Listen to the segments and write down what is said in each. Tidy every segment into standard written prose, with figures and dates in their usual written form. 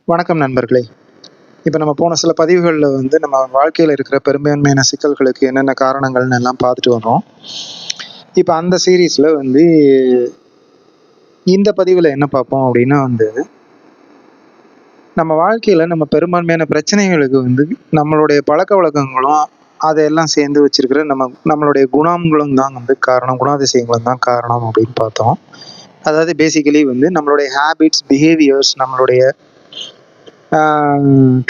வணக்கம் நண்பர்களே. இப்போ நம்ம போன சில பதிவுகளில் நம்ம வாழ்க்கையில் இருக்கிற பெரும்பான்மையான சிக்கல்களுக்கு என்னென்ன காரணங்கள்னு எல்லாம் பார்த்துட்டு வரோம். இப்போ அந்த சீரீஸில் இந்த பதிவில் என்ன பார்ப்போம் அப்படின்னா நம்ம வாழ்க்கையில் நம்ம பெரும்பான்மையான பிரச்சனைகளுக்கு நம்மளுடைய பழக்க வழக்கங்களும் அதையெல்லாம் சேர்ந்து வச்சிருக்கிற நம்மளுடைய குணங்களும் தான் காரணம், குணாதிசயங்களும் தான் காரணம் அப்படின்னு பார்த்தோம். அதாவது பேசிக்கலி நம்மளுடைய ஹேபிட்ஸ், பிஹேவியர்ஸ், நம்மளுடைய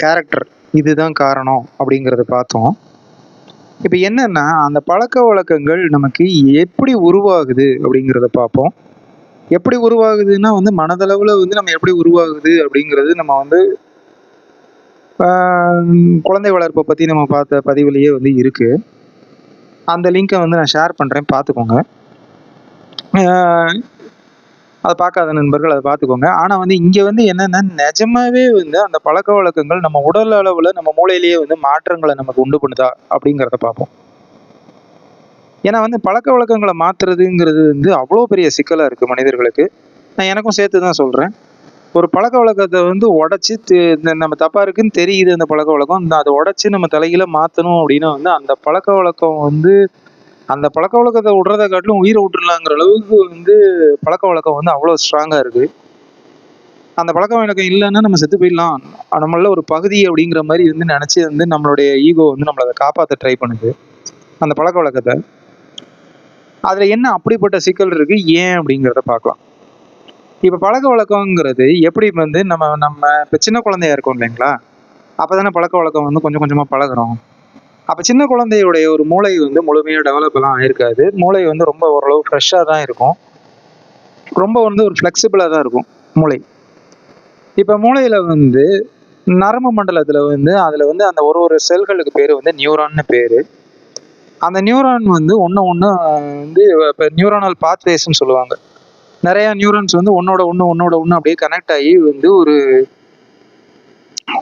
கேரக்டர், இதுதான் காரணம் அப்படிங்கிறத பார்த்தோம். இப்போ என்னன்னா, அந்த பழக்க வழக்கங்கள் நமக்கு எப்படி உருவாகுது அப்படிங்கிறத பார்ப்போம். எப்படி உருவாகுதுன்னா மனதளவில் நம்ம எப்படி உருவாகுது அப்படிங்கிறது நம்ம குழந்தை வளர்ப்பை பற்றி நம்ம பார்த்த பதிவுலேயே இருக்கு. அந்த லிங்கை நான் ஷேர் பண்ணுறேன், பார்த்துக்கோங்க. அதை பார்க்காத நண்பர்கள் அதை பார்த்துக்கோங்க. ஆனால் இங்கே என்னென்னா, நிஜமாவே அந்த பழக்க வழக்கங்கள் நம்ம உடல் அளவில் நம்ம மூளையிலேயே மாற்றங்களை நமக்கு உண்டு பண்ணுதா அப்படிங்கிறத பார்ப்போம். ஏன்னா பழக்க வழக்கங்களை மாற்றுறதுங்கிறது அவ்வளோ பெரிய சிக்கலாக இருக்குது மனிதர்களுக்கு. நான் எனக்கும் சேர்த்து தான் சொல்கிறேன். ஒரு பழக்க வழக்கத்தை உடச்சி நம்ம தப்பாக இருக்குன்னு தெரியுது. அந்த பழக்க வழக்கம் அதை உடச்சி நம்ம தலைகீழ மாற்றணும் அப்படின்னா அந்த பழக்க வழக்கம் அந்த பழக்க வழக்கத்தை விடுறதை காட்டிலும் உயிரை விட்டுடலாங்கிற அளவுக்கு பழக்க வழக்கம் அவ்வளோ ஸ்ட்ராங்காக இருக்குது. அந்த பழக்க வழக்கம் இல்லைன்னா நம்ம செத்து போயிடலாம், நம்மள ஒரு பகுதி அப்படிங்கிற மாதிரி நினச்சி நம்மளுடைய ஈகோ நம்மளை அதை காப்பாற்ற ட்ரை பண்ணுது அந்த பழக்க வழக்கத்தை. அதில் என்ன அப்படிப்பட்ட சிக்கல் இருக்குது, ஏன் அப்படிங்கிறத பார்க்கலாம். இப்போ பழக்க வழக்கங்கிறது எப்படி நம்ம இப்போ சின்ன குழந்தையா இருக்கோம் இல்லைங்களா, அப்போ தானே பழக்க வழக்கம் கொஞ்சம் கொஞ்சமாக பழகிறோம். அப்போ சின்ன குழந்தையுடைய ஒரு மூளை முழுமையாக டெவலப் எல்லாம் ஆயிருக்காது. மூளை ரொம்ப ஓரளவு ஃப்ரெஷ்ஷாக தான் இருக்கும், ரொம்ப ஒரு ஃப்ளெக்சிபிளாக தான் இருக்கும் மூளை. இப்போ மூளையில் நரம்பு மண்டலத்தில் அதில் அந்த ஒரு செல்களுக்கு பேர் நியூரான்னு பேர். அந்த நியூரான் ஒன்று இப்போ நியூரானல் பாத்வேஸ்ன்னு சொல்லுவாங்க. நிறையா நியூரான்ஸ் ஒன்னோட ஒன்று அப்படியே கனெக்ட் ஆகி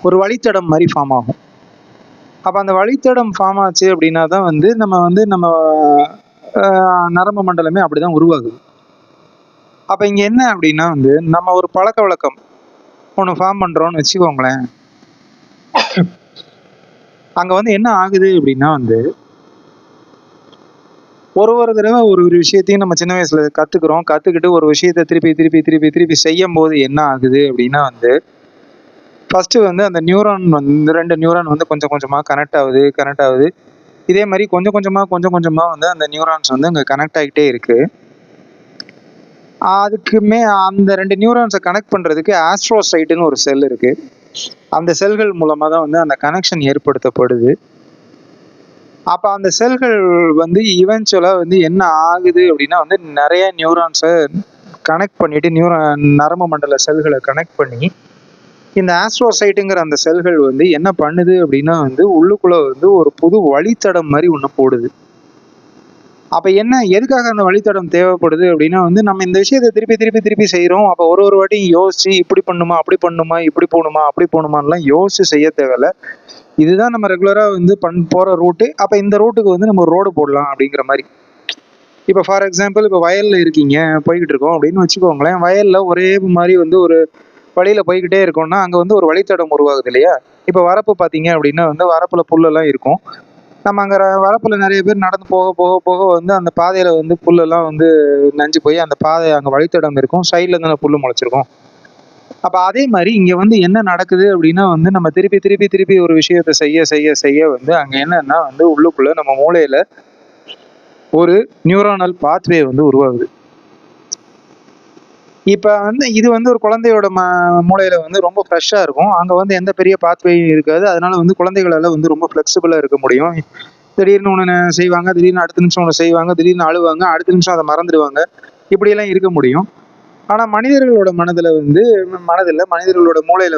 ஒரு வழித்தடம் மாதிரி ஃபார்ம் ஆகும். அப்போ அந்த வழித்தடம் ஃபார்ம் ஆச்சு அப்படின்னா தான் நம்ம நரம்பு மண்டலமே அப்படி தான் உருவாகுது. அப்போ இங்கே என்ன அப்படின்னா நம்ம ஒரு பழக்க வழக்கம் ஒன்று ஃபார்ம் பண்ணுறோன்னு வச்சுக்கோங்களேன். அங்கே என்ன ஆகுது அப்படின்னா ஒரு தடவை ஒரு விஷயத்தையும் நம்ம சின்ன வயசுல கற்றுக்கிட்டு ஒரு விஷயத்தை திருப்பி திருப்பி திருப்பி திருப்பி செய்யும் போது என்ன ஆகுது அப்படின்னா ஃபஸ்ட்டு அந்த நியூரான் 2 நியூரான் கொஞ்சம் கொஞ்சமாக கனெக்ட் ஆகுது. இதே மாதிரி கொஞ்சம் கொஞ்சமாக அந்த நியூரான்ஸ் அங்கே கனெக்ட் ஆகிட்டே இருக்குது. அதுக்குமே அந்த 2 நியூரான்ஸை கனெக்ட் பண்ணுறதுக்கு ஆஸ்ட்ரோசைட்டுன்னு ஒரு செல் இருக்குது. அந்த செல்கள் மூலமாக தான் அந்த கனெக்ஷன் ஏற்படுத்தப்படுது. அப்போ அந்த செல்கள் இவென்ச்சுவலாக என்ன ஆகுது அப்படின்னா நிறைய நியூரான்ஸை கனெக்ட் பண்ணிவிட்டு நரம்பு மண்டல செல்களை கனெக்ட் பண்ணி இந்த ஆஸ்ட்ரோசைட்டுங்கிற அந்த செல்கள் என்ன பண்ணுது அப்படின்னா உள்ளுக்குள்ளே ஒரு புது வழித்தடம் மாதிரி ஒன்று போடுது. அப்போ எதுக்காக அந்த வழித்தடம் தேவைப்படுது அப்படின்னா நம்ம இந்த விஷயத்தை திருப்பி திருப்பி திருப்பி செய்கிறோம். அப்போ ஒரு வாட்டியும் யோசிச்சு இப்படி பண்ணுமா, அப்படி பண்ணுமா, இப்படி போகணுமா, அப்படி போகணுமான்லாம் யோசிச்சு செய்ய தேவையில்ல. இதுதான் நம்ம ரெகுலராக போகிற ரூட்டு. அப்போ இந்த ரூட்டுக்கு நம்ம ரோடு போடலாம் அப்படிங்கிற மாதிரி. இப்போ ஃபார் எக்ஸாம்பிள், இப்போ வயலில் இருக்கீங்க, போய்கிட்டு இருக்கோம் அப்படின்னு வச்சுக்கோங்களேன். வயலில் ஒரே மாதிரி ஒரு வழியில் போய்கிட்டே இருக்கோம்னா அங்கே ஒரு வழித்தடம் உருவாகுது இல்லையா. இப்போ வரப்பு பார்த்தீங்க அப்படின்னா வரப்பில் புல்லெல்லாம் இருக்கும். நம்ம அங்கே வரப்பில் நிறைய பேர் நடந்து போக போக போக அந்த பாதையில் புல்லெல்லாம் நஞ்சு போய் அந்த பாதை அங்கே வழித்தடம் இருக்கும். சைடில் தானே புல் முளைச்சிருக்கும். அப்போ அதே மாதிரி இங்கே என்ன நடக்குது அப்படின்னா நம்ம திருப்பி திருப்பி திருப்பி ஒரு விஷயத்தை செய்ய செய்ய செய்ய அங்கே என்னன்னா உள்ளுக்குள்ளே நம்ம மூளையில் ஒரு நியூரானல் பாத்வே உருவாகுது. இப்போ இது ஒரு குழந்தையோட மூளையில் ரொம்ப ஃப்ரெஷ்ஷாக இருக்கும். அங்கே எந்த பெரிய பாத்வேயும் இருக்காது. அதனால குழந்தைகளால் ரொம்ப ஃப்ளெக்சிபிளாக இருக்க முடியும். திடீர்னு ஒன்று செய்வாங்க, திடீர்னு அடுத்த நிமிஷம் ஒன்று செய்வாங்க, திடீர்னு அழுவாங்க, அடுத்த நிமிஷம் அதை மறந்துடுவாங்க. இப்படியெல்லாம் இருக்க முடியும். ஆனால் மனிதர்களோட மனிதர்களோட மூளையில்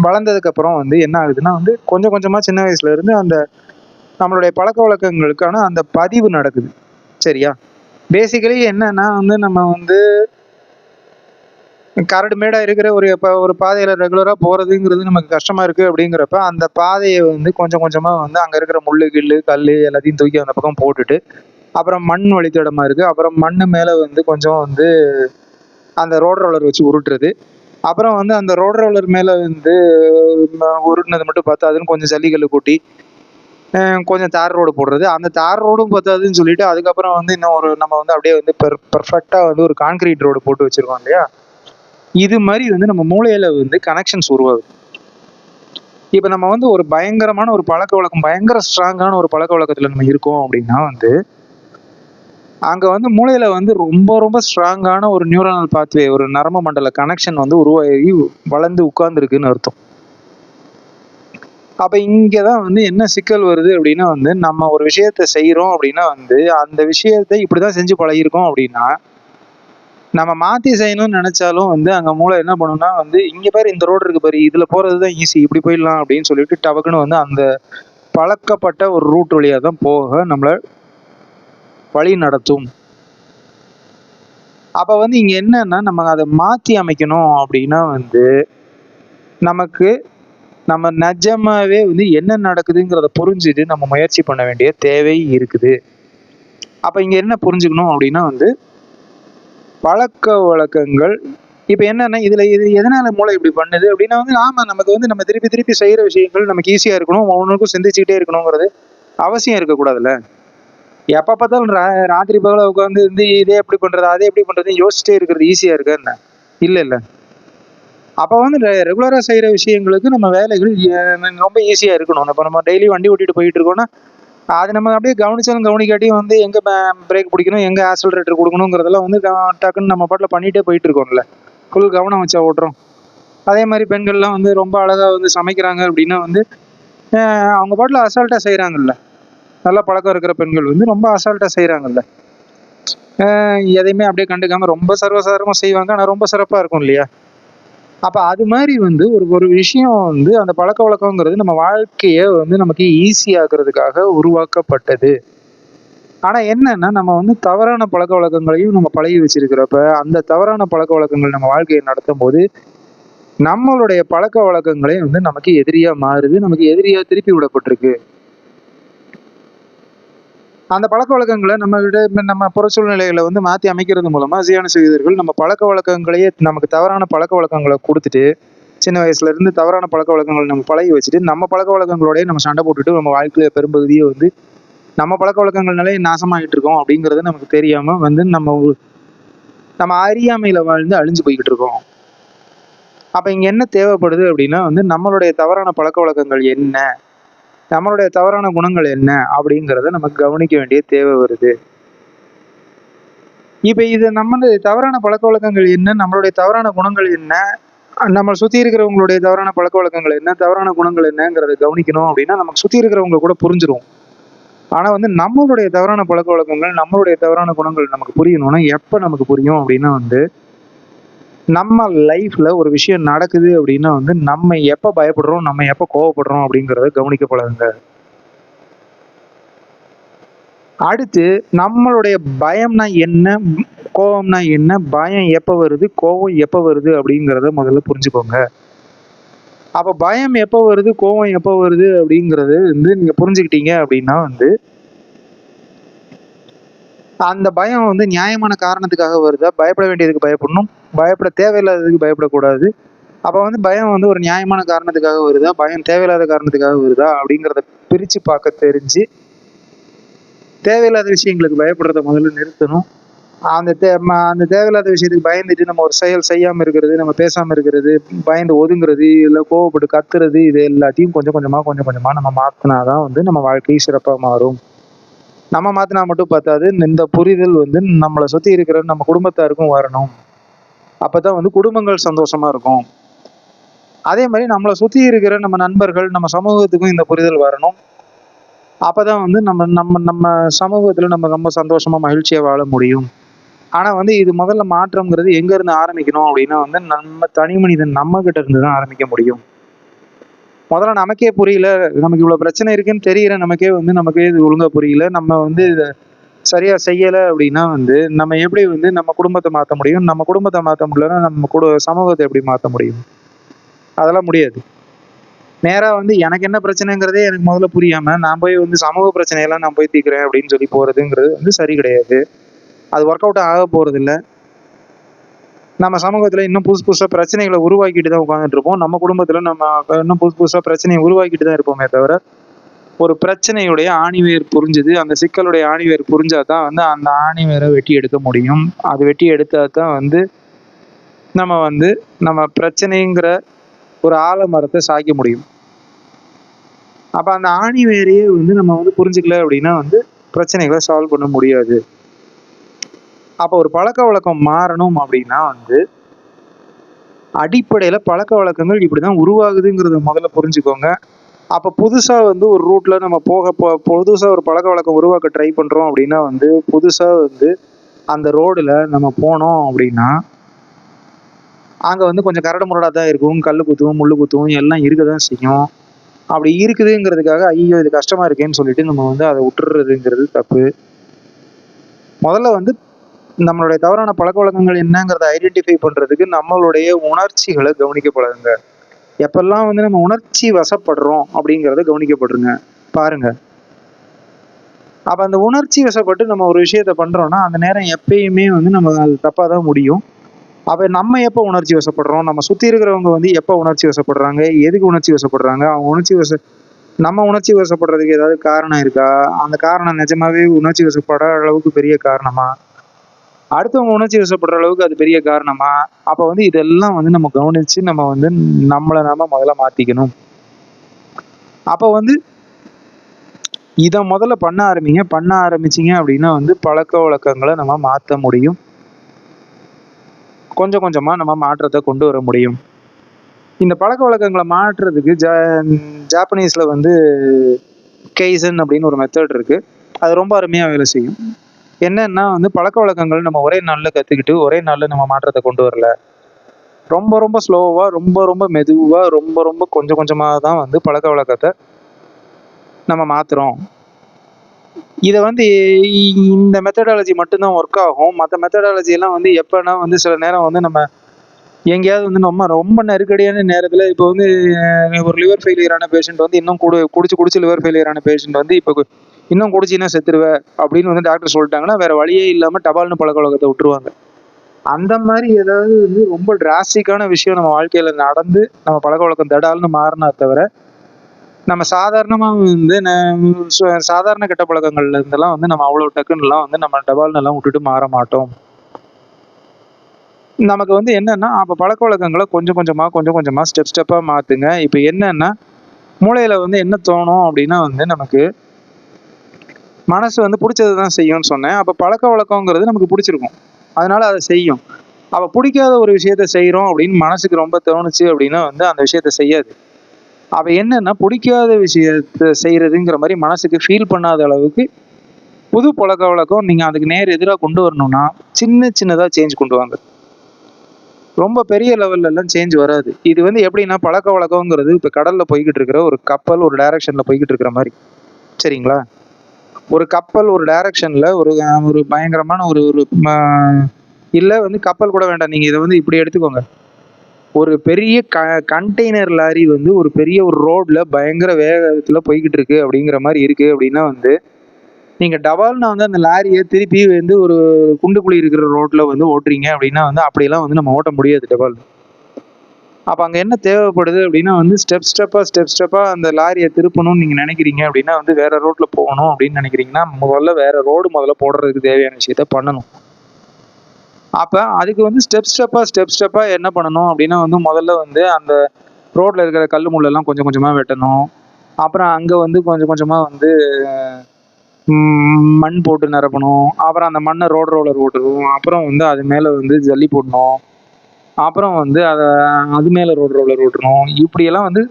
வளர்ந்ததுக்கப்புறம் என்ன ஆகுதுன்னா கொஞ்சம் கொஞ்சமாக சின்ன வயசுலேருந்து அந்த நம்மளுடைய பழக்க வழக்கங்களுக்கான அந்த பதிவு நடக்குது. சரியா? பேசிக்கலி என்னன்னா நம்ம கரடு மேடாக இருக்கிற ஒரு பாதையில் ரெகுலராக போகிறதுங்கிறது நமக்கு கஷ்டமாக இருக்குது. அப்படிங்கிறப்ப அந்த பாதையை கொஞ்சம் கொஞ்சமாக அங்கே இருக்கிற முள்ளு கிள்ளு கல் எல்லாத்தையும் தூக்கி அந்த பக்கம் போட்டுட்டு, அப்புறம் மண் வழித்தடமாக இருக்குது. அப்புறம் மண் மேலே கொஞ்சம் அந்த ரோட் ரோலர் வச்சு உருட்டுறது. அப்புறம் வந்து அந்த ரோட் ரோலர் மேலே வந்து உருட்டினது மட்டும் பார்த்தாதுன்னு கொஞ்சம் ஜல்லிக்கல்லு கூட்டி கொஞ்சம் தார் ரோடு போடுறது. அந்த தார் ரோடும் பத்தாதுன்னு சொல்லிட்டு அதுக்கப்புறம் வந்து இன்னும் ஒரு நம்ம வந்து அப்படியே வந்து பெர்ஃபெக்டாக வந்து ஒரு கான்கிரீட் ரோடு போட்டு வச்சிருக்கோம் இல்லையா? இது மாதிரி வந்து நம்ம மூளையில வந்து கனெக்ஷன்ஸ் உருவாகுது. இப்போ நம்ம வந்து ஒரு பயங்கரமான ஒரு பழக்க வழக்கம், பயங்கர ஸ்ட்ராங்கான ஒரு பழக்க வழக்கத்தில் நம்ம இருக்கோம் அப்படின்னா வந்து அங்கே வந்து மூளையில வந்து ரொம்ப ரொம்ப ஸ்ட்ராங்கான ஒரு நியூரனல் பாத்வே, ஒரு நரம்பு மண்டல கனெக்ஷன் வந்து உருவாகி வளர்ந்து உட்கார்ந்துருக்குன்னு அர்த்தம். அப்ப இங்க தான் வந்து என்ன சிக்கல் வருது அப்படின்னா வந்து, நம்ம ஒரு விஷயத்த செய்றோம் அப்படின்னா வந்து, அந்த விஷயத்த இப்படிதான் செஞ்சு பழகியிருக்கோம் அப்படின்னா, நம்ம மாத்தி செய்யணும்னு நெனச்சாலும் வந்து, அங்க மூளை என்ன பண்ணும்னா வந்து, "இங்க பாரு இந்த ரோடு இருக்கு பாரு, இதுல போறது தான் ஈஸி. இப்படி போயிடலாம்" அப்படின்னு சொல்லிட்டு டபக்குன்னு வந்து அந்த பழக்கப்பட்ட ஒரு ரூட் வழியா தான் போக நம்மள வழி நடத்தும். அப்ப வந்து இங்க என்னன்னா, நம்ம அத மாத்தி அமைக்கணும் அப்படின்னா வந்து, நமக்கு நம்ம நிஜமாவே வந்து என்ன நடக்குதுங்கிறத புரிஞ்சுட்டு நம்ம முயற்சி பண்ண வேண்டிய தேவை இருக்குது. அப்ப இங்க என்ன புரிஞ்சுக்கணும் அப்படின்னா வந்து, பழக்கவழக்கங்கள் இப்ப என்னன்னா, இது எதனால மூளை இப்படி பண்ணுது அப்படின்னா வந்து, ஆமா நமக்கு வந்து நம்ம திருப்பி திருப்பி செய்யற விஷயங்கள் நமக்கு ஈஸியா இருக்கணும். ஒவ்வொன்னுக்கும் சிந்திச்சுக்கிட்டே இருக்கணுங்கிறது அவசியம் இருக்கக்கூடாதுல்ல. எப்ப பார்த்தாலும் ராத்திரி பகலா உட்காந்து வந்து இதே எப்படி பண்றது, அதே எப்படி பண்றதுன்னு யோசிச்சிட்டே இருக்கிறது ஈஸியா இருக்கா என்ன? இல்லல்ல. அப்ப வந்து ரெகுலரா செய்யற விஷயங்களுக்கு நம்ம வேலைகள் ரொம்ப ஈஸியா இருக்கணும். இப்ப நம்ம டெய்லி வண்டி ஓட்டிட்டு போயிட்டு இருக்கோம்னா, அது நம்ம அப்படியே கவனிச்சாலும் கவனிக்காட்டியும் வந்து எங்க பிரேக் பிடிக்கணும், எங்க ஆக்ஸலரேட்டர் குடுக்கணுங்கிறதெல்லாம் வந்து டக்குன்னு நம்ம பாட்டுல பண்ணிட்டே போயிட்டு இருக்கோம்ல. ஃபுல் கவனம் வச்சா ஓட்டுறோம். அதே மாரி பெண்கள்லாம் வந்து ரொம்ப அழகா வந்து சமைக்கிறாங்க அப்படின்னா வந்து, அவங்க பாட்டுல அசால்ட்டா செய்றாங்கல்ல. நல்ல பழக்கம் இருக்கிற பெண்கள் வந்து ரொம்ப அசால்ட்டா செய்றாங்கல்ல. எதையுமே அப்படியே கண்டுக்காம ரொம்ப சர்வசாதாரணமா செய்வாங்க. ஆனா ரொம்ப சிறப்பா இருக்கும் இல்லையா? அப்ப அது மாரி வந்து ஒரு ஒரு விஷயம் வந்து அந்த பழக்கவழக்கம்ங்கிறது நம்ம வாழ்க்கைய வந்து நமக்கு ஈஸி ஆக்குறதுக்காக உருவாக்கப்பட்டது. ஆனா என்னன்னா, நம்ம வந்து தவறான பழக்கவழக்கங்களையும் நம்ம பழகி வச்சிருக்கிறப்ப, அந்த தவறான பழக்கவழக்கங்கள் நம்ம வாழ்க்கைய நடத்தும்போது, நம்மளுடைய பழக்கவழக்கங்களே வந்து நமக்கு எதிரியா மாறுது. நமக்கு எதிரியா திருப்பி விடப்பட்டிருக்கு. அந்த பழக்கவழக்கங்கள நம்ம புற சூழ்நிலைகள வந்து மாத்தி அமைக்கிறது மூலமா சியான் சிகிதர்கள் நம்ம பழக்கவழக்கங்களையே நமக்கு தவறான பழக்கவழக்கங்கள குடுத்துட்டு, சின்ன வயசுல இருந்து தவறான பழக்கவழக்கங்கள நம்ம பழகி வச்சுட்டு, நம்ம பழக்கவழக்கங்களோடயே நம்ம சண்டை போட்டுட்டு நம்ம வாழ்க்கையில பெரும்பகுதியே வந்து நம்ம பழக்கவழக்கங்கள்னாலே நாசமாயிட்டு இருக்கோம் அப்படிங்கிறது நமக்கு தெரியாம வந்து நம்ம அறியாமையில வாழ்ந்து அழிஞ்சு போய்க்கிட்டு இருக்கோம். அப்ப இங்க என்ன தேவைப்படுது அப்படின்னா வந்து நம்மளுடைய தவறான பழக்கவழக்கங்கள் என்ன? நம்மளுடைய தவறான குணங்கள் என்ன? அப்படிங்கிறத நமக்கு கவனிக்க வேண்டிய தேவை வருது. இப்ப இது நம்மளுடைய தவறான பழக்கவழக்கங்கள் என்ன? நம்மளுடைய தவறான குணங்கள் என்ன? நம்மள சுத்தி இருக்கிறவங்களுடைய தவறான பழக்கவழக்கங்கள் என்ன? தவறான குணங்கள் என்னங்கிறத கவனிக்கணும் அப்படின்னா, நமக்கு சுத்தி இருக்கிறவங்க கூட புரிஞ்சிரும். ஆனா வந்து நம்மளுடைய தவறான பழக்கவழக்கங்கள், நம்மளுடைய தவறான குணங்கள் நமக்கு புரியணும்னா, எப்ப நமக்கு புரியும் அப்படின்னா வந்து, நம்ம லைஃப்ல ஒரு விஷயம் நடக்குது அப்படின்னா வந்து, நம்ம எப்ப பயப்படுறோம், நம்ம எப்ப கோவப்படுறோம் அப்படிங்கிறத கவனிக்க பழகுங்க. அடுத்து நம்மளுடைய பயம்னா என்ன? கோவம்னா என்ன? பயம் எப்ப வருது? கோவம் எப்ப வருது? அப்படிங்கிறத முதல்ல புரிஞ்சுக்கோங்க. அப்ப பயம் எப்ப வருது? கோவம் எப்ப வருது? அப்படிங்கிறது வந்து நீங்க புரிஞ்சுக்கிட்டீங்க அப்படின்னா வந்து, அந்த பயம் வந்து நியாயமான காரணத்துக்காக வருதா? பயப்பட வேண்டியதுக்கு பயப்படணும். பயப்பட தேவையில்லாததுக்கு பயப்படக்கூடாது. அப்ப வந்து பயம் வந்து ஒரு நியாயமான காரணத்துக்காக வருதா? பயம் தேவையில்லாத காரணத்துக்காக வருதா? அப்படிங்கிறத பிரிச்சு பார்க்க தெரிஞ்சு, தேவையில்லாத விஷயங்களுக்கு பயப்படுறத முதல்ல நிறுத்தணும். அந்த தேவையில்லாத விஷயத்துக்கு பயந்துட்டு நம்ம ஒரு செயல் செய்யாம இருக்கிறது, நம்ம பேசாம இருக்கிறது, பயந்து ஒதுங்குறது, இல்ல கோவப்பட்டு கத்துறது, இது எல்லாத்தையும் கொஞ்சம் கொஞ்சமா நம்ம மாத்துனா தான் வந்து நம்ம வாழ்க்கை சிறப்பா மாறும். நம்ம மாத்துனா மட்டும் பத்தாது. இந்த புரிதல் வந்து நம்மள சுத்தி இருக்கிற நம்ம குடும்பத்தாருக்கும் வரணும். அப்பதான் வந்து குடும்பங்கள் சந்தோஷமா இருக்கும். அதே மாரி நம்மள சுத்தி இருக்கிற நம்ம நண்பர்கள், நம்ம சமூகத்துக்கும் இந்த புரிதல் வரணும். அப்பதான் வந்து நம்ம நம்ம நம்ம சமூகத்துல நம்ம ரொம்ப சந்தோஷமா, மகிழ்ச்சியா வாழ முடியும். ஆனா வந்து இது முதல்ல மாற்றம்ங்கிறது எங்க இருந்து ஆரம்பிக்கணும் அப்படின்னா வந்து நம்ம தனி மனிதன் நம்ம கிட்ட இருந்து தான் ஆரம்பிக்க முடியும். முதல்ல நமக்கே புரியல, நமக்கு இவ்வளவு பிரச்சனை இருக்குன்னு தெரியிற நமக்கே இது ஒழுங்கா புரியல. நம்ம வந்து இத சரியா செய்யல அப்படின்னா வந்து நம்ம எப்படி வந்து நம்ம குடும்பத்த மாத்த முடியும்? நம்ம குடும்பத்த மாத்த முடியலன்னா நம்ம சமூகத்த எப்படி மாத்த முடியும்? அதெல்லாம் முடியாது. நேரா வந்து எனக்கு என்ன பிரச்சனைங்கிறதே எனக்கு முதல்ல புரியாம, நான் போய் வந்து சமூக பிரச்சனையெல்லாம் நான் போய் தீர்க்கிறேன் அப்படின்னு சொல்லி போறதுங்கிறது வந்து சரி கிடையாது. அது ஒர்க் அவுட் ஆக போறதில்ல. நம்ம சமூகத்துல இன்னும் புதுசு புதுசா பிரச்சனைகளை உருவாக்கிட்டு தான் உட்காந்துட்டு இருப்போம். நம்ம குடும்பத்துல நம்ம இன்னும் புதுசு புதுசா பிரச்சனையை உருவாக்கிட்டு தான் இருப்போமே தவிர, ஒரு பிரச்சனையுடைய ஆணிவேர் புரிஞ்சுது, அந்த சிக்கலுடைய ஆணிவேர் புரிஞ்சா தான் வந்து அந்த ஆணிவேரை வெட்டி எடுக்க முடியும். அது வெட்டி எடுத்தா தான் வந்து நம்ம பிரச்சனைங்கிற ஒரு ஆலமரத்தை சாய்க்க முடியும். அப்ப அந்த ஆணிவேரையே வந்து நம்ம வந்து புரிஞ்சுக்கல அப்படின்னா வந்து பிரச்சனைகளை சால்வ் பண்ண முடியாது. அப்ப ஒரு பழக்கவழக்கம் மாறணும் அப்படின்னா வந்து அடிப்படையில பழக்கவழக்கங்கள் இப்படிதான் உருவாகுதுங்கிறத முதல்ல புரிஞ்சுக்கோங்க. அப்ப புதுசா வந்து ஒரு ரூட்ல நம்ம புதுசா ஒரு பழக்கவழக்கம் உருவாக்க ட்ரை பண்றோம் அப்படின்னா வந்து புதுசா வந்து அந்த ரோடுல நம்ம போனோம் அப்படின்னா அங்க வந்து கொஞ்சம் கரடு முரடா தான் இருக்கும். கல்லு குத்தும், முள்ளு குத்தும் எல்லாம் இருக்கதான் செய்யும். அப்படி இருக்குதுங்கிறதுக்காக ஐயோ இது கஷ்டமா இருக்கேன்னு சொல்லிட்டு நம்ம வந்து அதை விட்டுறதுங்கிறது தப்பு. முதல்ல வந்து நம்மளுடைய தவறான பழக்கவழக்கங்கள் என்னங்கிறத ஐடென்டிஃபை பண்றதுக்கு நம்மளுடைய உணர்ச்சிகளை கவனிக்கப்படுங்க. எப்பெல்லாம் வந்து நம்ம உணர்ச்சி வசப்படுறோம் அப்படிங்கிறத கவனிக்கப்படுங்க. பாருங்க. அப்ப அந்த உணர்ச்சி வசப்பட்டு நம்ம ஒரு விஷயத்த பண்றோம்னா அந்த நேரம் எப்பயுமே வந்து நம்ம அது தப்பா தான் முடியும். அப்ப நம்ம எப்ப உணர்ச்சி வசப்படுறோம், நம்ம சுத்தி இருக்கிறவங்க வந்து எப்ப உணர்ச்சி வசப்படுறாங்க, எதுக்கு உணர்ச்சி வசப்படுறாங்க, அவங்க நம்ம உணர்ச்சி வசப்படுறதுக்கு ஏதாவது காரணம் இருக்கா, அந்த காரணம் நிஜமாவே உணர்ச்சி வசப்பட அளவுக்கு பெரிய காரணமா, அடுத்தவங்க உணர்ச்சி வசப்படுற அளவுக்கு அது பெரிய காரணமா? அப்ப வந்து இதெல்லாம் வந்து நம்ம கவனிச்சு நம்ம வந்து நாம முதல்ல மாத்திக்கணும். அப்ப வந்து இத முதல்ல பண்ண ஆரம்பிங்க. பண்ண ஆரம்பிச்சீங்க அப்படின்னா வந்து பழக்கவழக்கங்களை நம்ம மாத்த முடியும். கொஞ்சம் கொஞ்சமா நம்ம மாற்றத்தை கொண்டு வர முடியும். இந்த பழக்கவழக்கங்களை மாற்றுறதுக்கு ஜாப்பனீஸ்ல வந்து கெய்சன் அப்படின்னு ஒரு மெத்தட் இருக்கு. அது ரொம்ப அருமையா வேலை செய்யும். என்னன்னா வந்து பழக்கவழக்கங்கள் நம்ம ஒரே நாள்ல கத்துக்கிட்டு ஒரே நாள்ல நம்ம மாற்றத்தை கொண்டு வரல. ரொம்ப ரொம்ப ஸ்லோவா, ரொம்ப ரொம்ப மெதுவா, ரொம்ப ரொம்ப கொஞ்சம் கொஞ்சமா தான் வந்து பழக்கவழக்கத்தை நம்ம மாத்துறோம். இத வந்து இந்த மெத்தடாலஜி மட்டும்தான் ஒர்க் ஆகும். மத்த மெத்தடாலஜி எல்லாம் வந்து எப்பன்னா வந்து சில நேரம் வந்து நம்ம எங்கேயாவது வந்து நம்ம ரொம்ப நெருக்கடியான நேரத்துல இப்போ வந்து ஒரு லிவர் ஃபெயிலியர் ஆன பேஷண்ட் வந்து இன்னும் குடிச்சு குடிச்சு லிவர் ஃபெயிலியர் ஆன பேஷண்ட் வந்து இப்போ இன்னும் குடிச்சின்னா செத்துருவ அப்படின்னு வந்து டாக்டர் சொல்லிட்டாங்கன்னா வேற வழியே இல்லாம டபால்னு பழக்கவழக்கத்தை விட்டுருவாங்க. அந்த மாதிரி ஏதாவது வந்து ரொம்ப டிராஸ்டிக்கான விஷயம் நம்ம வாழ்க்கையில நடந்து நம்ம பழக்கவழக்கம் தடால்னு மாறினா தவிர நம்ம சாதாரணமா வந்து சாதாரண கெட்ட பழக்கங்கள்ல இருந்தெல்லாம் வந்து நம்ம அவ்வளவு டக்குன்னுலாம் வந்து நம்ம டபால்னு எல்லாம் விட்டுட்டு மாற மாட்டோம். நமக்கு வந்து என்னன்னா அப்ப பழக்கவழக்கங்களை கொஞ்சம் கொஞ்சமா ஸ்டெப்பா மாத்துங்க. இப்ப என்னன்னா மூளையில வந்து என்ன தோணும் அப்படின்னா வந்து நமக்கு மனசு வந்து பிடிச்சது தான் செய்யும்னு சொன்னேன். அப்ப பழக்கவழக்கங்கிறது நமக்கு பிடிச்சிருக்கும், அதனால அதை செய்யும். அப்ப பிடிக்காத ஒரு விஷயத்த செய்யறோம் அப்படின்னு மனசுக்கு ரொம்ப தோணுச்சு அப்படின்னா வந்து அந்த விஷயத்த செய்யாது. அப்ப என்னன்னா பிடிக்காத விஷயத்த செய்யறதுங்கிற மாதிரி மனசுக்கு ஃபீல் பண்ணாத அளவுக்கு புது பழக்கவழக்கம் நீங்க அதுக்கு நேர் எதிராக கொண்டு வரணும்னா சின்னதா சேஞ்ச் கொண்டு வாங்க. ரொம்ப பெரிய லெவல்ல எல்லாம் சேஞ்ச் வராது. இது வந்து எப்படின்னா பழக்கவழக்கங்கிறது இப்ப கடல்ல போய்கிட்டு இருக்கிற ஒரு கப்பல் ஒரு டைரக்ஷன்ல போய்கிட்டு இருக்கிற மாதிரி. சரிங்களா? ஒரு கப்பல் ஒரு டைரக்ஷன்ல ஒரு ஒரு பயங்கரமான ஒரு ஒரு இல்ல வந்து கப்பல் கூட வேண்டாம். நீங்க இதை வந்து இப்படி எடுத்துக்கோங்க. ஒரு பெரிய கண்டெய்னர் லாரி வந்து ஒரு பெரிய ஒரு ரோட்ல பயங்கர வேகத்துல போய்கிட்டு இருக்கு அப்படிங்கிற மாதிரி இருக்கு அப்படின்னா வந்து நீங்க டபால்னு வந்து அந்த லாரியை திருப்பி வந்து ஒரு குண்டு குழி இருக்கிற ரோட்ல வந்து ஓட்டுறீங்க அப்படின்னா வந்து அப்படியெல்லாம் வந்து நம்ம ஓட்ட முடியாது டபால். அப்ப அங்க என்ன தேவைப்படுது அப்படின்னா வந்து ஸ்டெப்பா அந்த லாரியை திருப்பணும்னு நீங்க நினைக்கிறீங்க அப்படின்னா வந்து வேற ரோட்ல போகணும் அப்படின்னு நினைக்கிறீங்கன்னா முதல்ல வேற ரோடு முதல்ல போடுறதுக்கு தேவையான விஷயத்த பண்ணணும். அப்ப அதுக்கு வந்து ஸ்டெப்பா என்ன பண்ணணும் அப்படின்னா வந்து முதல்ல வந்து அந்த ரோட்ல இருக்கிற கல்லு முள்ளெல்லாம் கொஞ்சம் கொஞ்சமா வெட்டணும். அப்புறம் அங்க வந்து கொஞ்சம் கொஞ்சமா வந்து மண் போட்டு நிரப்பணும். அப்புறம் அந்த மண்ணை ரோலர் ஓட்டணும். அப்புறம் வந்து அது மேல வந்து ஜல்லி போடணும். அப்புறம் வந்து அது மேல ரோலர் ஓட்டணும். இப்படியெல்லாம் வந்து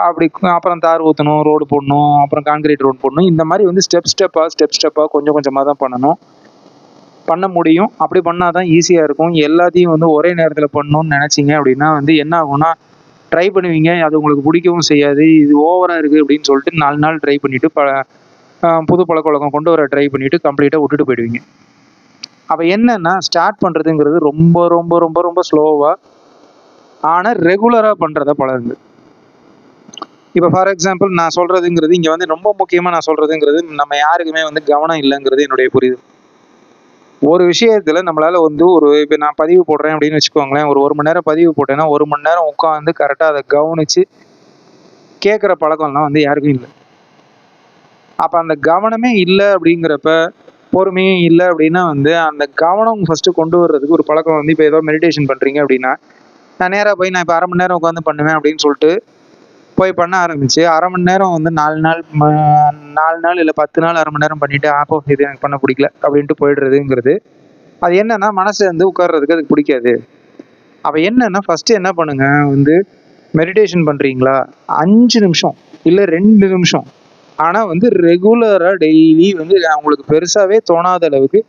அப்படி அப்புறம் தார் ஊற்றணும், ரோடு போடணும், அப்புறம் கான்கிரீட் ரோடு போடணும். இந்த மாதிரி வந்து ஸ்டெப்பா கொஞ்சம் கொஞ்சமா தான் பண்ணணும். பண்ண முடியும். அப்படி பண்ணாதான் ஈஸியா இருக்கும். எல்லாத்தையும் வந்து ஒரே நேரத்துல பண்ணணும்னு நினைச்சீங்க அப்படின்னா வந்து என்ன ஆகும்னா ட்ரை பண்ணுவீங்க. அது உங்களுக்கு பிடிக்கவும் செய்யாது. இது ஓவரா இருக்கு அப்படின்னு சொல்லிட்டு 4 நாள் ட்ரை பண்ணிட்டு புது பழக்கவழக்கம் கொண்டு வர ட்ரை பண்ணிட்டு கம்ப்ளீட்டா விட்டுட்டு போயிடுவீங்க. அப்ப என்னன்னா ஸ்டார்ட் பண்றதுங்கிறது ரொம்ப ரொம்ப ரொம்ப ரொம்ப ஸ்லோவா ஆனா ரெகுலரா பண்றத பழகுங்க. இப்ப ஃபார் எக்ஸாம்பிள் நான் சொல்றதுங்கிறது இங்க வந்து ரொம்ப முக்கியமா நான் சொல்றதுங்கிறது நம்ம யாருக்குமே வந்து கவனம் இல்லைங்கிறது என்னுடைய புரிதல். ஒரு விஷயத்துல நம்மளால வந்து இப்ப நான் பதிவு போடுறேன் அப்படின்னு வச்சுக்கோங்களேன். ஒரு 1 மணி நேரம் பதிவு போட்டேன்னா, 1 மணி நேரம் உட்காந்து கரெக்ட்டா அத கவனிச்சு கேட்கிற பழக்கம்லாம் வந்து யாருக்கும் இல்ல. அப்ப அந்த கவனமே இல்ல அப்படிங்கிறப்ப, பொறுமையே இல்ல அப்படின்னா வந்து, அந்த கவனம் ஃபர்ஸ்ட்டு கொண்டு வர்றதுக்கு ஒரு பழக்கம் வந்து இப்ப ஏதோ மெடிடேஷன் பண்றீங்க அப்படின்னா, நான் நேரா போய் நான் இப்ப 1/2 மணி நேரம் உட்காந்து பண்ணுவேன் அப்படின்னு சொல்லிட்டு போய் பண்ண ஆரம்பிச்சு, 1/2 மணி நேரம் வந்து 4 நாள் இல்ல 10 நாள் 1/2 மணி நேரம் பண்ணிட்டு, போ இது எனக்கு பண்ண புடிக்கல அப்படின்ட்டு போயிடுறதுங்கிறது, அது என்னன்னா மனசு வந்து உட்கார்றதுக்கு அதுக்கு பிடிக்காது. அப்ப என்னன்னா ஃபர்ஸ்ட்டு என்ன பண்ணுங்க வந்து மெடிடேஷன் பண்றீங்களா? 5 நிமிஷம் இல்ல 2 நிமிஷம். ஆனா வந்து ரெகுலரா டெய்லி வந்து உங்களுக்கு பெருசாவே தோணாத அளவுக்கு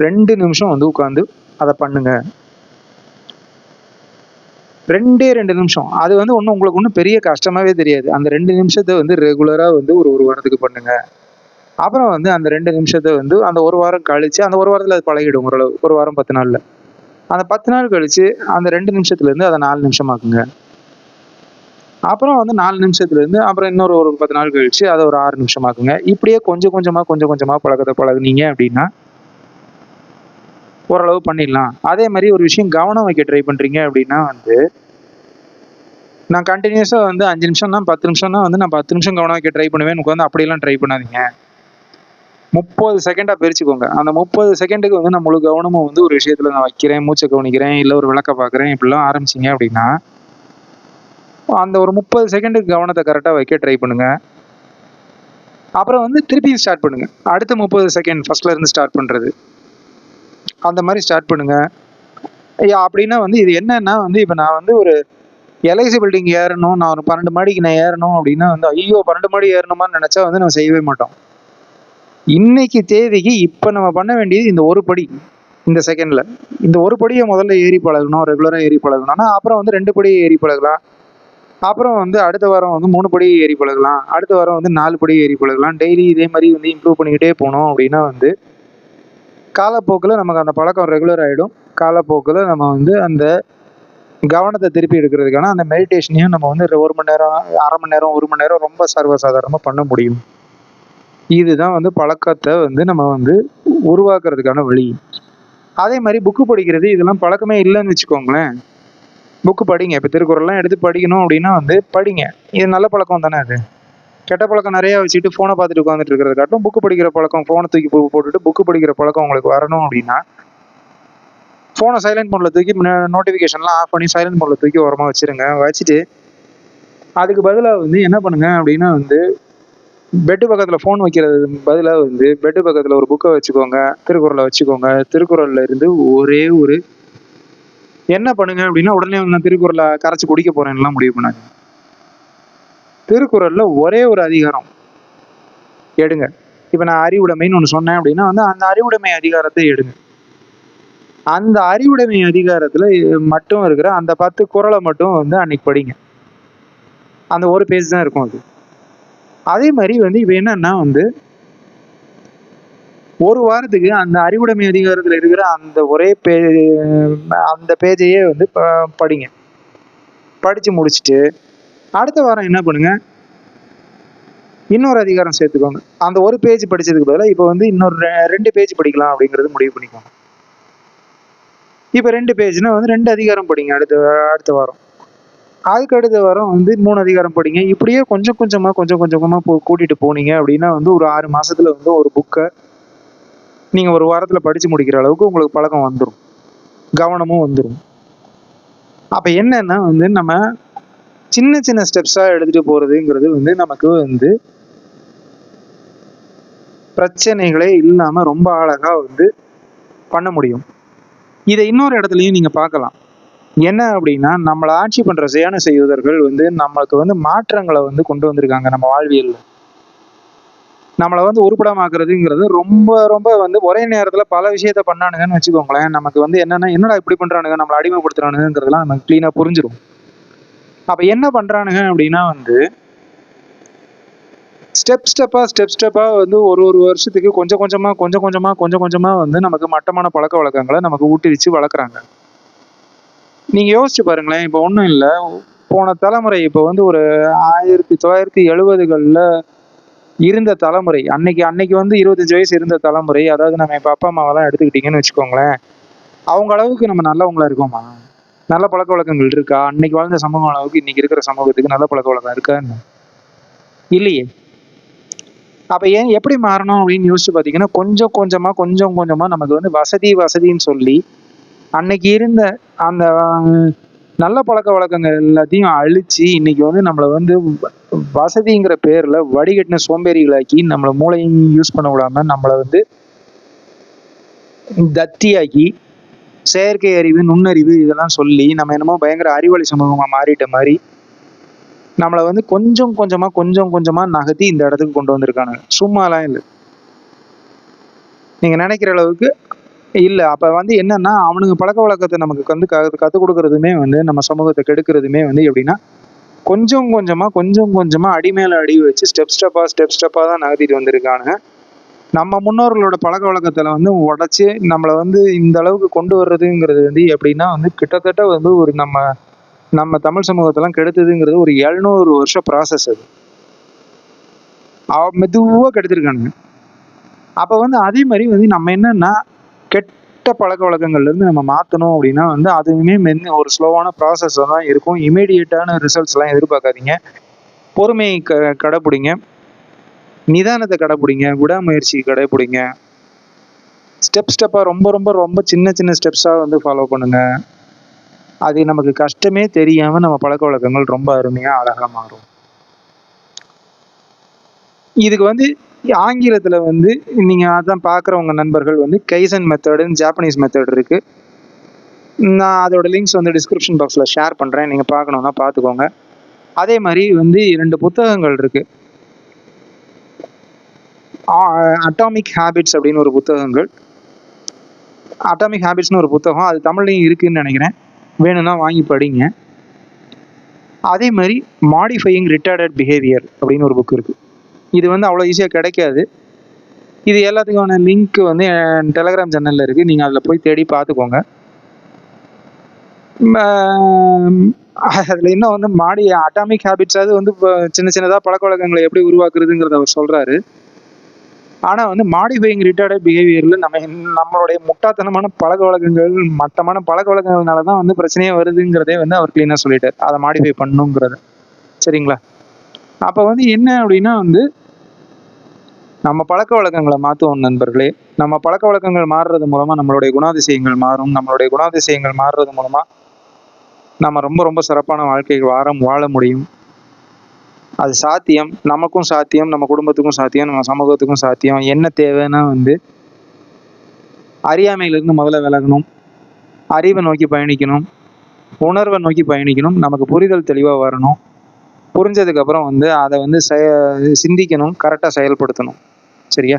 2 நிமிஷம் வந்து உட்கார்ந்து அத பண்ணுங்க. 2 நிமிஷம். அது வந்து உங்களுக்கு ஒண்ணும் பெரிய கஷ்டமாவே தெரியாது. அந்த 2 நிமிஷத்த வந்து ரெகுலரா வந்து ஒரு 1 வாரத்துக்கு பண்ணுங்க. அப்புறம் வந்து அந்த 2 நிமிஷத்த வந்து அந்த 1 வாரம் கழிச்சு, அந்த 1 வாரத்துல அது பழகிடும் ஓரளவு. 1 வாரம் 10 நாள்ல. அந்த 10 நாள் கழிச்சு அந்த 2 நிமிஷத்துலருந்து அத 4 நிமிஷமாக்குங்க. அப்புறம் வந்து 4 நிமிஷத்துலருந்து அப்புறம் இன்னொரு ஒரு 10 நாள் கழிச்சு அத ஒரு 6 நிமிஷமாக்குங்க. இப்படியே கொஞ்சம் கொஞ்சமா பழக்கத்த பழகுனீங்க அப்படின்னா, ஓரளவு பண்ணிடலாம். அதே மாரி ஒரு விஷயம் கவனம் வைக்க ட்ரை பண்றீங்க அப்படின்னா வந்து, நான் கன்டினியூஸா வந்து 5 நிமிஷம்னா 10 நிமிஷம்னா வந்து நான் 10 நிமிஷம் கவனம் வைக்க ட்ரை பண்ணுவேன்னு உட்கார்ந்து அப்படியெல்லாம் ட்ரை பண்ணாதீங்க. 30 செகண்டா பிரிச்சுக்கோங்க. அந்த 30 செகண்டுக்கு வந்து நான் முழு கவனமும் வந்து ஒரு விஷயத்துல நான் வைக்கிறேன், மூச்ச கவனிக்கிறேன், இல்ல ஒரு விளக்க பார்க்குறேன் இப்படிலாம் ஆரம்பிச்சீங்க அப்படின்னா, அந்த ஒரு 30 செகண்டுக்கு கவனத்த கரெக்ட்டா வைக்க ட்ரை பண்ணுங்க. அப்புறம் வந்து திருப்பியும் ஸ்டார்ட் பண்ணுங்க. அடுத்த 30 செகண்ட் ஃபர்ஸ்ட்ல இருந்து ஸ்டார்ட் பண்றது. அந்த மாரி ஸ்டார்ட் பண்ணுங்க. அப்படின்னா வந்து இது என்னன்னா வந்து இப்ப நான் வந்து ஒரு எல்ஐசி பில்டிங் ஏறணும், நான் ஒரு 12 மாடிக்கு நான் ஏறணும் அப்படின்னா வந்து, ஐயோ! 12 மாடி ஏறணுமான்னு நெனச்சா வந்து நம்ம செய்யவே மாட்டோம். இன்னைக்கு தேதிக்கு இப்ப நம்ம பண்ண வேண்டியது இந்த ஒரு படி. இந்த செகண்ட்ல. இந்த ஒரு படிய முதல்ல ஏறி பழகணும். ரெகுலரா ஏறி பழகணும்னா, அப்புறம் வந்து 2 படி ஏறி பழகலாம். அப்புறம் வந்து அடுத்த வாரம் வந்து 3 படி ஏறி பழகலாம். அடுத்த வாரம் வந்து 4 படி ஏறி பழகலாம். டெய்லி இதே மாரி வந்து இம்ப்ரூவ் பண்ணிக்கிட்டே போனோம் அப்படின்னா வந்து, காலப்போக்குல நமக்கு அந்த பழக்கம் ரெகுலர் ஆயிடும். காலப்போக்குல நம்ம வந்து அந்த கவனத்த திருப்பி எடுக்கிறதுக்கான அந்த மெடிடேஷனையும் நம்ம வந்து 1 மணி நேரம், 1/2 மணி நேரம், 1 மணி நேரம் ரொம்ப சர்வசாதாரணமா பண்ண முடியும். இதுதான் வந்து பழக்கத்த வந்து நம்ம வந்து உருவாக்குறதுக்கான வழி. அதே மாரி புக்கு படிக்கிறது இதெல்லாம் பழக்கமே இல்லன்னு வச்சுக்கோங்களேன். புக்கு படிங்க. இப்ப திருக்குறள்லாம் எடுத்து படிக்கணும் அப்படின்னா வந்து படிங்க. இது நல்ல பழக்கம் தானே அது. கெட்ட பழக்கம் நெறைய வச்சுட்டு ஃபோன பார்த்துட்டு உட்கார்ந்துட்டு இருக்கிறத காட்டிலும் புக்கு படிக்கிற பழக்கம் ஃபோன தூக்கி போட்டுட்டு புக்கு படிக்கிற பழக்கம் உங்களுக்கு வரணும் அப்படின்னா, ஃபோன சைலன்ட் மோட்ல தூக்கி நோட்டிஃபிகேஷன்லாம் ஆஃப் பண்ணி சைலன்ட் மோட்ல தூக்கி ஓரமா வச்சுருங்க. வச்சுட்டு அதுக்கு பதிலா வந்து என்ன பண்ணுங்க அப்படின்னா வந்து, பெட்டு பக்கத்துல ஃபோன் வைக்கிறது பதிலா வந்து பெட்டு பக்கத்துல ஒரு புக்க வச்சுக்கோங்க. திருக்குறள வச்சுக்கோங்க. திருக்குறள்ல இருந்து ஒரே ஒரு என்ன பண்ணுங்க அப்படின்னா, உடனே வந்து நான் திருக்குறள கரைச்சு குடிக்க போறேன்லாம் முடிவு பண்ணாதீங்க. திருக்குறள்ல ஒரே ஒரு அதிகாரம் எடுங்க. இப்ப நான் அறிவுடைமைன்னு ஒண்ணு சொன்னேன் அப்படின்னா வந்து, அந்த அறிவுடைமை அதிகாரத்த எடுங்க. அந்த அறிவுடைமை அதிகாரத்துல மட்டும் இருக்கிற அந்த 10 குறள மட்டும் வந்து அன்னைக்கு படிங்க. அந்த ஒரு பேஜ் தான் இருக்கும் அது. அதே மாரி வந்து இப்ப என்னன்னா வந்து, ஒரு வாரத்துக்கு அந்த அறிவுடைமை அதிகாரத்துல இருக்கிற அந்த ஒரே அந்த பேஜையே வந்து படிங்க. படிச்சு முடிச்சுட்டு, அடுத்த வாரம் என்ன பண்ணுங்க, இன்னொரு அதிகாரம் சேர்த்துக்கோங்க. அந்த ஒரு பேஜ் படிச்சதுக்கு பதிலா இப்ப வந்து இன்னொரு 2 பேஜ் படிக்கலாம் அப்படிங்கிறது முடிவு பண்ணிக்கோங்க. இப்ப 2 பேஜ்னா வந்து 2 அதிகாரம் படிங்க அடுத்த அடுத்த வாரம். அதுக்கு அடுத்த வாரம் வந்து 3 அதிகாரம் படிங்க. இப்படியே கொஞ்சம் கொஞ்சமா கூட்டிட்டு போனீங்க அப்படின்னா வந்து ஒரு 6 மாசத்துல வந்து ஒரு புக்க நீங்க ஒரு வாரத்துல படிச்சு முடிக்கிற அளவுக்கு உங்களுக்கு பழக்கம் வந்துரும். கவனமும் வந்துரும். அப்ப என்னன்னா வந்து நம்ம சின்ன சின்ன ஸ்டெப்ஸா எடுத்துட்டு போறதுங்கிறது வந்து நமக்கு வந்து பிரச்சனைகளே இல்லாம ரொம்ப அழகா வந்து பண்ண முடியும். இத இன்னொரு இடத்துலயும் நீங்க பார்க்கலாம். என்ன அப்படின்னா, நம்மள ஆட்சி பண்ற சியான செய்வதர்கள் வந்து நமக்கு வந்து மாற்றங்கள வந்து கொண்டு வந்திருக்காங்க நம்ம வாழ்வியல்ல. நம்மள வந்து உருப்படமாக்குறதுங்கிறது ரொம்ப ரொம்ப வந்து ஒரே நேரத்துல பல விஷயத்த பண்ணானுங்கன்னு வச்சுக்கோங்களேன். நமக்கு வந்து என்னன்னா, என்னடா இப்படி பண்றானுங்க, நம்மள அடிமைப்படுத்துறானுங்கங்கிறதெல்லாம் நமக்கு கிளீனா புரிஞ்சிரும். அப்ப என்ன பண்றானுங்க அப்படின்னா வந்து, ஸ்டெப்பா வந்து ஒரு வருஷத்துக்கு கொஞ்சம் கொஞ்சமா வந்து நமக்கு மட்டமான பழக்கவழக்கங்கள நமக்கு ஊக்குவிச்சு வளர்க்குறாங்க. நீங்க யோசிச்சு பாருங்களேன். இப்ப ஒண்ணும் இல்ல. போன தலைமுறை இப்ப வந்து ஒரு 1970கள்ல இருந்த தலைமுறை அன்னைக்கு அன்னைக்கு வந்து 25 வயசு இருந்த தலைமுறை, அதாவது நம்ம இப்ப அப்பா அம்மாவெல்லாம் எடுத்துக்கிட்டீங்கன்னு வச்சுக்கோங்களேன், அவங்க அளவுக்கு நம்ம நல்லவங்களா இருக்கோமா? நல்ல பழக்கவழக்கங்கள் இருக்கா? அன்னைக்கு வாழ்ந்த சமூகம் அளவுக்கு இன்னைக்கு இருக்கிற சமூகத்துக்கு நல்ல பழக்கவழக்கம் இருக்கா என்ன? இல்லையே. அப்ப ஏன் எப்படி மாறணும் அப்படின்னு யோசிச்சு பார்த்தீங்கன்னா, கொஞ்சம் கொஞ்சமா, கொஞ்சம் கொஞ்சமா நமக்கு வந்து வசதி வசதின்னு சொல்லி, அன்னைக்கு இருந்த அந்த நல்ல பழக்கவழக்கங்கள் எல்லாத்தையும் அழிச்சு, இன்னைக்கு வந்து நம்மள வந்து வசதிங்கிற பேர்ல வடிகட்டின சோம்பேறிகளாக்கி, நம்மள மூளையும் யூஸ் பண்ண விடாம, நம்மள வந்து தத்தியாக்கி, செயற்கை அறிவு, நுண்ணறிவு இதெல்லாம் சொல்லி, நம்ம என்னமோ பயங்கர அறிவாளி சமூகமா மாறிட்ட மாரி, நம்மள வந்து கொஞ்சம் கொஞ்சமா, கொஞ்சம் கொஞ்சமா நகர்த்தி இந்த இடத்துக்கு கொண்டு வந்திருக்கானுங்க. சும்மாலாம் இல்ல. நீங்க நெனைக்கிற அளவுக்கு இல்ல. அப்ப வந்து என்னன்னா, அவனுங்க பழக்கவழக்கத்த நமக்கு வந்து கத்துக் குடுக்குறதுமே வந்து, நம்ம சமூகத்த கெடுக்கிறதுமே வந்து எப்படின்னா, கொஞ்சம் கொஞ்சமா, கொஞ்சம் கொஞ்சமா அடி மேல அடி வச்சு ஸ்டெப் ஸ்டெப்பா தான் நகர்த்திட்டு வந்திருக்கானுங்க. நம்ம முன்னோர்களோட பழக்கவழக்கத்துல வந்து உடைச்சு, நம்மள வந்து இந்த அளவுக்கு கொண்டு வர்றதுங்கிறது வந்து எப்படின்னா வந்து, கிட்டத்தட்ட வந்து ஒரு நம்ம நம்ம தமிழ் சமூகத்தெல்லாம் கெடுத்ததுங்கிறது ஒரு 700 வருஷ ப்ராசஸ் அது. மெதுவா கெடுத்திருக்கானுங்க. அப்ப வந்து அதே மாரி வந்து நம்ம என்னன்னா, கெட்ட பழக்கவழக்கங்கள்லேருந்து நம்ம மாத்தணும் அப்படின்னா வந்து, அதுவுமே ஒரு ஸ்லோவான ப்ராசஸா தான் இருக்கும். இம்மீடியேட்டான ரிசல்ட்ஸ்லாம் எதிர்பார்க்காதீங்க. பொறுமையை கடைப்புடிங்க. நிதானத்த கடைப்புடிங்க. விடாமுயற்சி கடைப்புடிங்க. ஸ்டெப்பா ரொம்ப ரொம்ப ரொம்ப சின்ன சின்ன ஸ்டெப்ஸா வந்து ஃபாலோ பண்ணுங்க. அது நமக்கு கஷ்டமே தெரியாம நம்ம பழக்கவழக்கங்கள் ரொம்ப அருமையா, அழகா மாறும். இதுக்கு வந்து ஆங்கிலத்துல வந்து நீங்க அதான் பார்க்குற உங்க நண்பர்கள் வந்து கைசன் மெத்தடுன்னு ஜாப்பனீஸ் மெத்தட் இருக்கு. நான் அதோட லிங்க்ஸ் வந்து டிஸ்கிரிப்ஷன் பாக்ஸ்ல ஷேர் பண்றேன். நீங்க பார்க்கணும்னா பார்த்துக்கோங்க. அதே மாரி வந்து 2 புத்தகங்கள் இருக்கு. ஆ அட்டாமிக் ஹேபிட்ஸ் அப்படின்னு ஒரு புத்தகங்கள். அட்டாமிக் ஹேபிட்ஸ்னு ஒரு புத்தகம். அது தமிழ்லயும் இருக்குன்னு நெனைக்கிறேன். வேணும்னா வாங்கி படிங்க. அதே மாரி மாடிஃபையிங் ரிட்டார்டட் பிஹேவியர் அப்படின்னு ஒரு புக் இருக்கு. இது வந்து அவ்வளோ ஈஸியா கிடைக்காது. இது எல்லாத்துக்கான லிங்க் வந்து என் டெலகிராம் சேனல்ல இருக்கு. நீங்க அதில போய் தேடி பார்த்துக்கோங்க. அதில இன்னும் வந்து அட்டாமிக் ஹேபிட்ஸாவது வந்து சின்ன சின்னதா பழக்கவழக்கங்களை எப்படி உருவாக்குறதுங்கிறத அவர் சொல்றாரு. ஆனா வந்து மாடிஃபையிங் ரிட்டார்டட் பிஹேவியர்ல நம்மளுடைய முட்டாள்தனமான பழக்கவழக்கங்கள், மட்டமான பழக்கவழக்கங்கள்னால தான் வந்து பிரச்சனையே வருதுங்கிறதே வந்து அவர் கிளீனா சொல்லிட்டார். அத மாடிஃபை பண்ணணுங்கிறத. சரிங்களா? அப்ப வந்து என்ன அப்படின்னா வந்து, நம்ம பழக்கவழக்கங்கள மாத்துவோம் நண்பர்களே. நம்ம பழக்கவழக்கங்கள் மாறுறது மூலமா நம்மளுடைய குணாதிசயங்கள் மாறும். நம்மளுடைய குணாதிசயங்கள் மாறுறது மூலமா நம்ம ரொம்ப ரொம்ப சிறப்பான வாழ்க்கை வாழ முடியும். அது சாத்தியம். நமக்கும் சாத்தியம், நம்ம குடும்பத்துக்கும் சாத்தியம், நம்ம சமூகத்துக்கும் சாத்தியம். என்ன தேவைன்னா வந்து, அறியாமையிலிருந்து முதல்ல விலகணும். அறிவ நோக்கி பயணிக்கணும். உணர்வ நோக்கி பயணிக்கணும். நமக்கு புரிதல் தெளிவா வரணும். புரிஞ்சதுக்கப்புறம் வந்து அத வந்து சிந்திக்கணும். கரெக்ட்டா செயல்படுத்தணும். சரியா?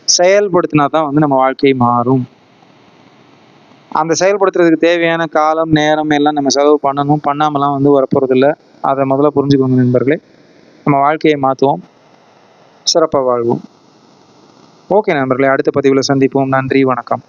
செயல்படுத்தினா தான் வந்து நம்ம வாழ்க்கை மாறும். அந்த செயல்படுத்துறதுக்கு தேவையான காலம், நேரம் எல்லாம் நம்ம செலவு பண்ணணும். பண்ணாமலாம் வந்து வரப்போறதில்ல. அத முதல்ல புரிஞ்சுக்கோங்க நண்பர்களே. நம்ம வாழ்க்கையை மாத்துவோம். சிறப்பா வாழ்வோம். ஓகே நண்பர்களே. அடுத்த பதிவுல சந்திப்போம். நன்றி, வணக்கம்.